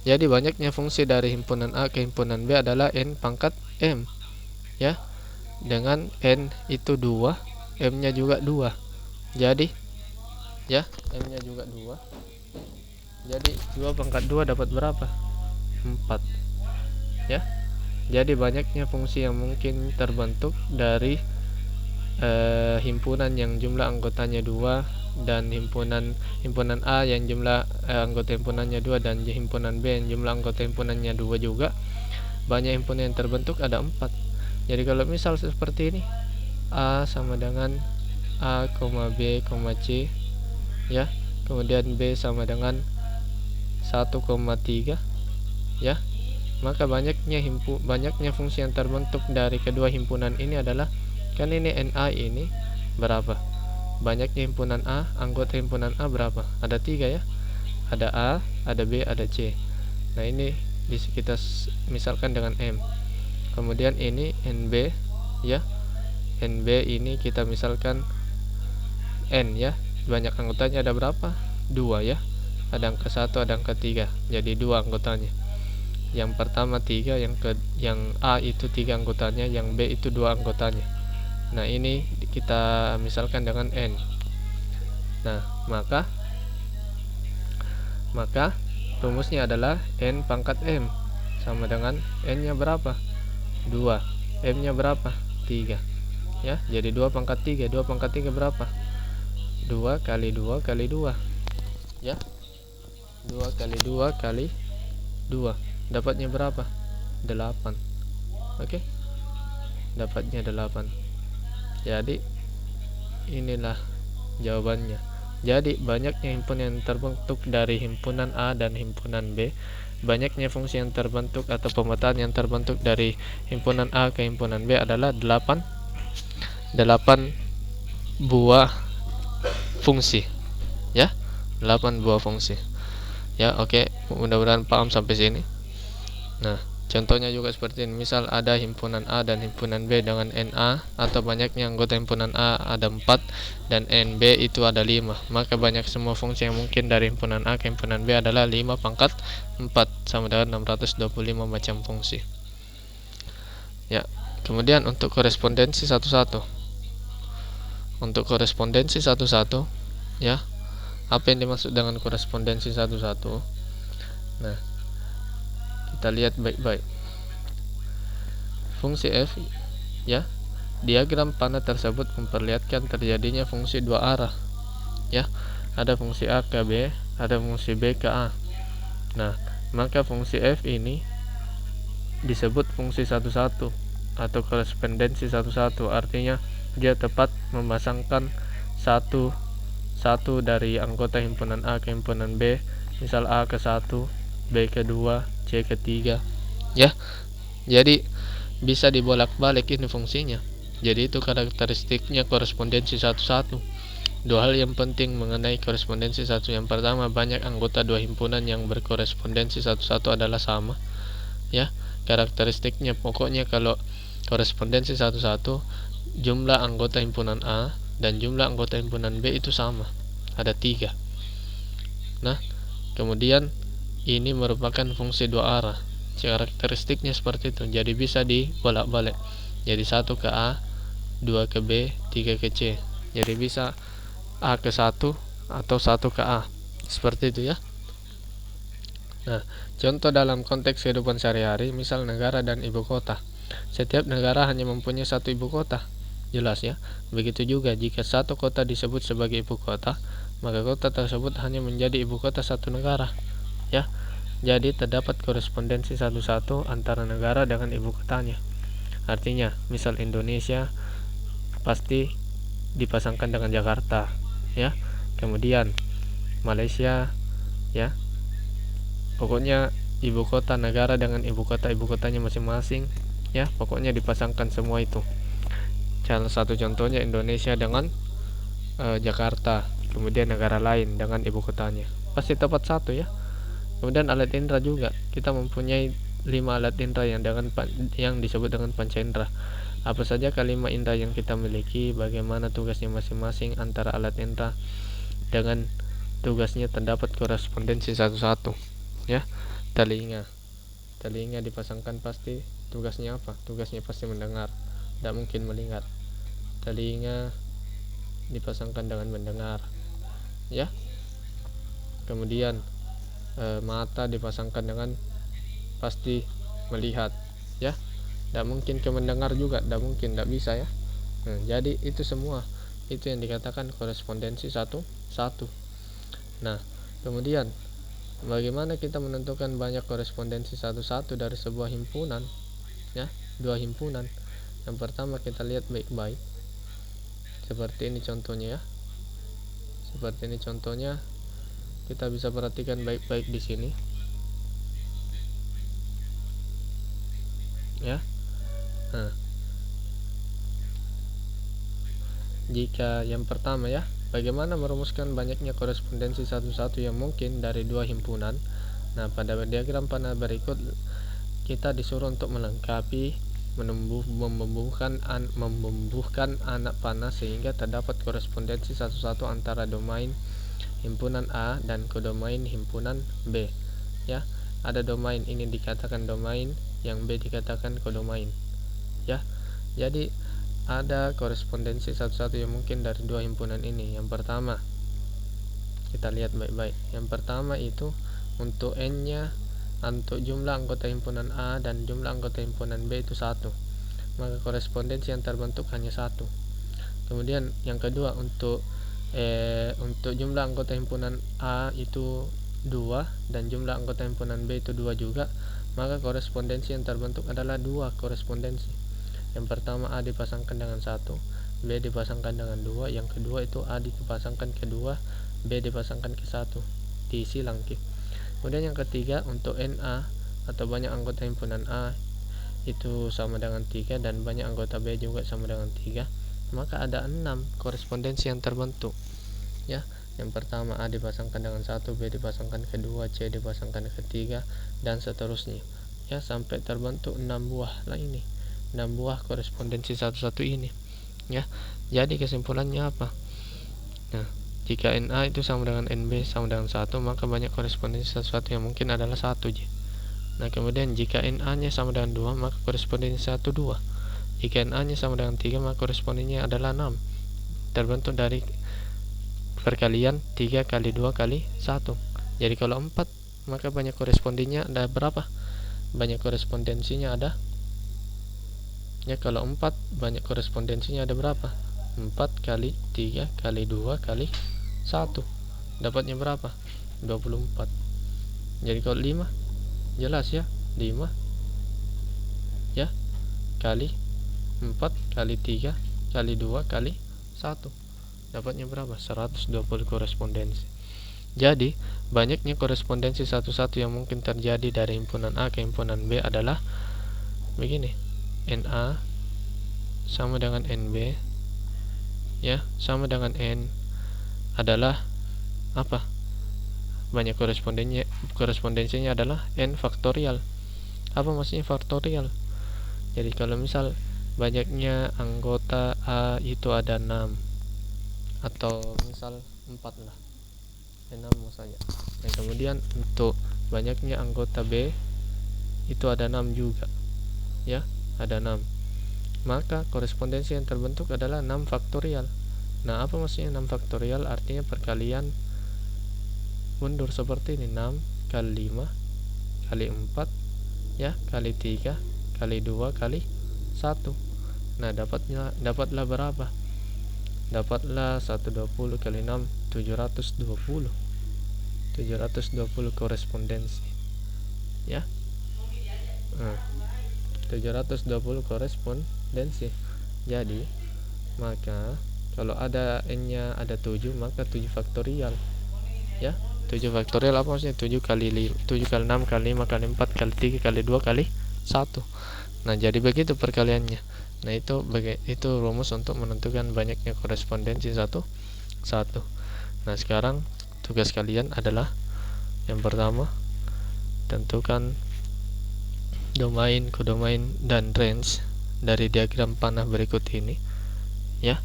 Jadi banyaknya fungsi dari himpunan A ke himpunan B adalah n pangkat m, ya. Dengan n itu 2, m-nya juga 2. Jadi ya, m-nya juga 2. Jadi 2 pangkat 2 dapat berapa? 4. Ya. Jadi banyaknya fungsi yang mungkin terbentuk dari himpunan yang jumlah anggotanya 2, dan himpunan A yang jumlah anggota himpunannya 2, dan himpunan B yang jumlah anggota himpunannya 2 juga. Banyak himpunan yang terbentuk ada 4. Jadi kalau misal seperti ini, A sama dengan A, B, C, ya. Kemudian B sama dengan 1,3, ya. Maka banyaknya fungsi yang terbentuk dari kedua himpunan ini adalah, kan ini NA ini berapa? Banyaknya himpunan A, anggota himpunan A berapa? Ada 3 ya. Ada A, ada B, ada C. Nah, ini bisa kita misalkan dengan M. Kemudian ini NB, ya. NB ini kita misalkan N, ya. Banyak anggotanya ada berapa? 2 ya. Ada angka 1, ada angka 3. Jadi 2 anggotanya. Yang pertama 3, yang A itu 3 anggotanya, yang B itu 2 anggotanya. Nah, ini kita misalkan dengan N. Nah, maka rumusnya adalah N pangkat M sama dengan N-nya berapa? 2. M-nya berapa? 3. Ya, jadi 2 pangkat 3. 2 pangkat 3 berapa? 2 kali 2 kali 2. Ya. 2 kali 2 kali 2. Dapatnya berapa? 8. Oke. Dapatnya 8. Jadi inilah jawabannya. Jadi banyaknya himpunan yang terbentuk dari himpunan A dan himpunan B, banyaknya fungsi yang terbentuk atau pemetaan yang terbentuk dari himpunan A ke himpunan B adalah 8 buah fungsi, ya. 8 buah fungsi. Ya, oke. Mudah-mudahan paham sampai sini. Nah, contohnya juga seperti ini. Misal ada himpunan A dan himpunan B dengan NA, atau banyaknya anggota himpunan A ada 4 dan NB itu ada 5. Maka banyak semua fungsi yang mungkin dari himpunan A ke himpunan B adalah 5 pangkat 4 sama dengan 625 macam fungsi. Ya. Kemudian untuk korespondensi satu-satu. Untuk korespondensi satu-satu, ya. Apa yang dimaksud dengan korespondensi satu-satu? Nah, kita lihat baik-baik. Fungsi f, ya. Diagram panah tersebut memperlihatkan terjadinya fungsi dua arah, ya. Ada fungsi A ke B, ada fungsi B ke A. Nah, maka fungsi f ini disebut fungsi satu-satu atau korespondensi satu-satu. Artinya dia tepat memasangkan satu dari anggota himpunan A ke himpunan B, misal A ke 1, B ke 2, C ke 3, ya. Jadi bisa dibolak-balik ini fungsinya. Jadi itu karakteristiknya korespondensi satu-satu. Dua hal yang penting mengenai korespondensi satu. Yang pertama, banyak anggota dua himpunan yang berkorespondensi satu-satu adalah sama, ya. Karakteristiknya pokoknya kalau korespondensi satu-satu, jumlah anggota himpunan A dan jumlah anggota himpunan B itu sama, ada 3. Nah, kemudian ini merupakan fungsi dua arah. Karakteristiknya seperti itu. Jadi bisa dibolak-balik. Jadi 1 ke A, 2 ke B, 3 ke C. Jadi bisa A ke 1 atau 1 ke A. Seperti itu, ya. Nah, contoh dalam konteks kehidupan sehari-hari, misal negara dan ibu kota. Setiap negara hanya mempunyai satu ibu kota. Jelas, ya. Begitu juga jika satu kota disebut sebagai ibu kota, maka kota tersebut hanya menjadi ibu kota satu negara, ya. Jadi terdapat korespondensi satu-satu antara negara dengan ibu kotanya. Artinya, misal Indonesia pasti dipasangkan dengan Jakarta, ya. Kemudian Malaysia, ya. Pokoknya ibu kota negara dengan ibu kotanya masing-masing, ya. Pokoknya dipasangkan semua itu. Salah satu contohnya Indonesia dengan Jakarta, kemudian negara lain dengan ibu kotanya, pasti tepat satu, ya. Kemudian alat indera juga, kita mempunyai 5 alat indera yang disebut dengan panca indera. Apa saja kelima indera yang kita miliki, bagaimana tugasnya masing-masing antara alat indera dengan tugasnya, terdapat korespondensi satu-satu, ya. telinga. Telinga dipasangkan pasti tugasnya apa? Tugasnya pasti mendengar, tidak mungkin melihat. Telinga dipasangkan dengan mendengar, ya. Kemudian mata dipasangkan dengan pasti melihat, ya. Tidak mungkin ke mendengar juga, tidak mungkin, tidak bisa, ya. Jadi itu semua itu yang dikatakan korespondensi satu. Nah, kemudian bagaimana kita menentukan banyak korespondensi satu-satu dari sebuah himpunan, ya, dua himpunan? Yang pertama kita lihat baik-baik. Seperti ini contohnya, ya. Seperti ini contohnya. Kita bisa perhatikan baik-baik di sini, ya. Nah, jika yang pertama, ya, bagaimana merumuskan banyaknya korespondensi satu-satu yang mungkin dari dua himpunan? Nah, pada diagram panah berikut kita disuruh untuk melengkapi membubuhkan anak panah sehingga terdapat korespondensi satu-satu antara domain himpunan A dan kodomain himpunan B, ya. Ada domain ini dikatakan domain, yang B dikatakan kodomain, ya. Jadi ada korespondensi satu-satu yang mungkin dari dua himpunan ini. Yang pertama, kita lihat baik-baik. Yang pertama itu untuk n-nya, untuk jumlah anggota himpunan A dan jumlah anggota himpunan B itu 1, maka korespondensi yang terbentuk hanya 1. Kemudian yang kedua, untuk jumlah anggota himpunan A itu 2 dan jumlah anggota himpunan B itu 2 juga, maka korespondensi yang terbentuk adalah 2 korespondensi. Yang pertama A dipasangkan dengan 1, B dipasangkan dengan 2, yang kedua itu A dipasangkan ke 2, B dipasangkan ke 1, diisi lengkap. Kemudian yang ketiga, untuk NA atau banyak anggota himpunan A itu sama dengan 3 dan banyak anggota B juga sama dengan 3, maka ada 6 korespondensi yang terbentuk, ya. Yang pertama A dipasangkan dengan 1, B dipasangkan ke 2, C dipasangkan ke 3, dan seterusnya, ya, sampai terbentuk 6 buah lah ini. 6 buah korespondensi satu-satu ini, ya. Jadi kesimpulannya apa? Nah, jika NA itu sama dengan NB sama dengan 1, maka banyak korespondensi satu-satu yang mungkin adalah 1. Nah, kemudian jika NA nya sama dengan 2, maka korespondensi 1 2. Jika NA nya sama dengan 3, maka korespondensinya adalah 6. Terbentuk dari perkalian 3 kali 2 kali 1. Jadi kalau 4, maka banyak korespondensinya ada berapa? Banyak korespondensinya ada, ya, kalau 4 banyak korespondensinya ada berapa? 4 kali 3 kali 2 kali 1, dapatnya berapa? 24. Jadi kalau 5, jelas, ya, 5, ya, kali 4 kali 3 kali 2 kali 1, dapatnya berapa? 120 korespondensi. Jadi banyaknya korespondensi satu-satu yang mungkin terjadi dari himpunan A ke himpunan B adalah begini: NA sama dengan NB, ya, sama dengan N adalah apa? Banyak korespondensinya adalah N faktorial. Apa maksudnya faktorial? Jadi kalau misal banyaknya anggota A itu ada 6, atau misal 4 lah, 6 saja. Dan kemudian untuk banyaknya anggota B itu ada 6 juga, ya, ada 6, maka korespondensi yang terbentuk adalah 6 faktorial. Nah, apa maksudnya 6 faktorial? Artinya perkalian mundur seperti ini: 6 kali 5 kali 4, ya, kali 3 kali 2 kali 1. Nah, dapatlah berapa? Dapatlah 120 kali 6, 720 korespondensi, ya. 720 korespondensi. Jadi maka kalau ada n-nya ada 7, maka 7 faktorial, ya. 7 faktorial apa maksudnya? 7 kali 6 kali 5 kali 4 kali 3 kali 2 kali 1. Nah, jadi begitu perkaliannya. Nah, itu rumus untuk menentukan banyaknya korespondensi satu. Nah, sekarang tugas kalian adalah yang pertama, tentukan domain, kodomain, dan range dari diagram panah berikut ini, ya.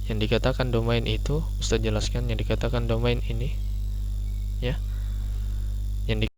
Yang dikatakan domain itu, Ustaz jelaskan yang dikatakan domain ini, ya. Yang